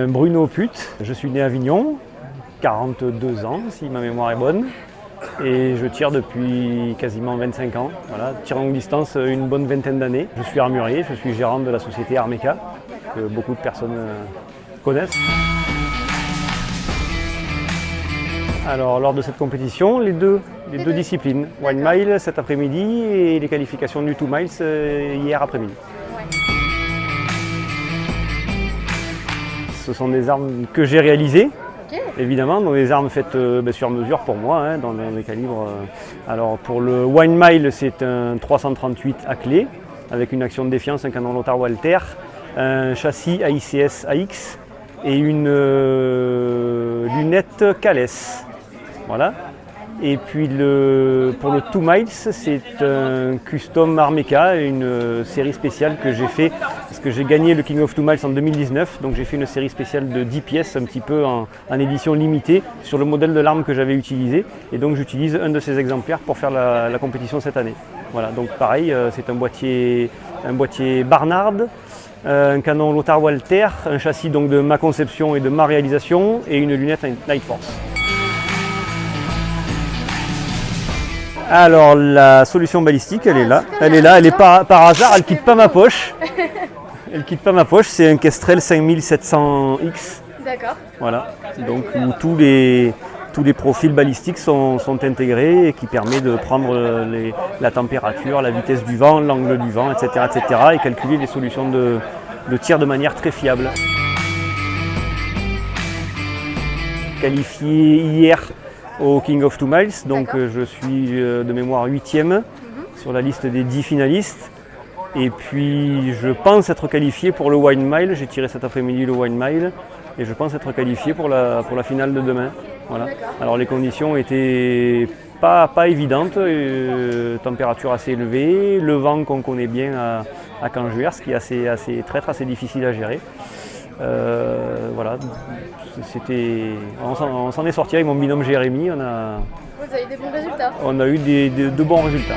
Bruno Put, je suis né à Avignon, 42 ans si ma mémoire est bonne, et je tire depuis quasiment 25 ans. Voilà, tir longue distance une bonne vingtaine d'années. Je suis armurier, je suis gérant de la société Armeca, que beaucoup de personnes connaissent. Alors lors de cette compétition, les deux disciplines, One Mile cet après-midi et les qualifications du 2 Miles hier après-midi. Ce sont des armes que j'ai réalisées, évidemment, donc des armes faites sur mesure pour moi, dans les calibres. Alors pour le One Mile, c'est un 338 à clé, avec une action de défiance, un canon Lothar Walther, un châssis AICS AX et une lunette Cales. Voilà. Et puis pour le 2 Miles, c'est un custom Armeca, une série spéciale que j'ai fait parce que j'ai gagné le King of 2 Miles en 2019. Donc j'ai fait une série spéciale de 10 pièces, un petit peu en édition limitée, sur le modèle de l'arme que j'avais utilisé. Et donc j'utilise un de ces exemplaires pour faire la compétition cette année. Voilà, donc pareil, c'est un boîtier Barnard, un canon Lothar Walther, un châssis donc de ma conception et de ma réalisation, et une lunette Night Force. Alors la solution balistique, elle est là, elle est par hasard, elle quitte pas ma poche. Elle quitte pas ma poche, c'est un Kestrel 5700X. D'accord. Voilà, donc où tous les profils balistiques sont intégrés et qui permet de prendre la température, la vitesse du vent, l'angle du vent, etc., et calculer les solutions de tir de manière très fiable. Qualifié hier au King of 2 Miles, donc je suis de mémoire 8e sur la liste des 10 finalistes. Et puis je pense être qualifié pour le One Mile, j'ai tiré cet après-midi le One Mile, et je pense être qualifié pour la finale de demain. Voilà. Alors les conditions étaient pas évidentes, température assez élevée, le vent qu'on connaît bien à Canjuers, qui est assez traître, assez difficile à gérer. Voilà, on s'en est sorti avec mon binôme Jérémy. Vous avez des bons résultats. On a eu de bons résultats.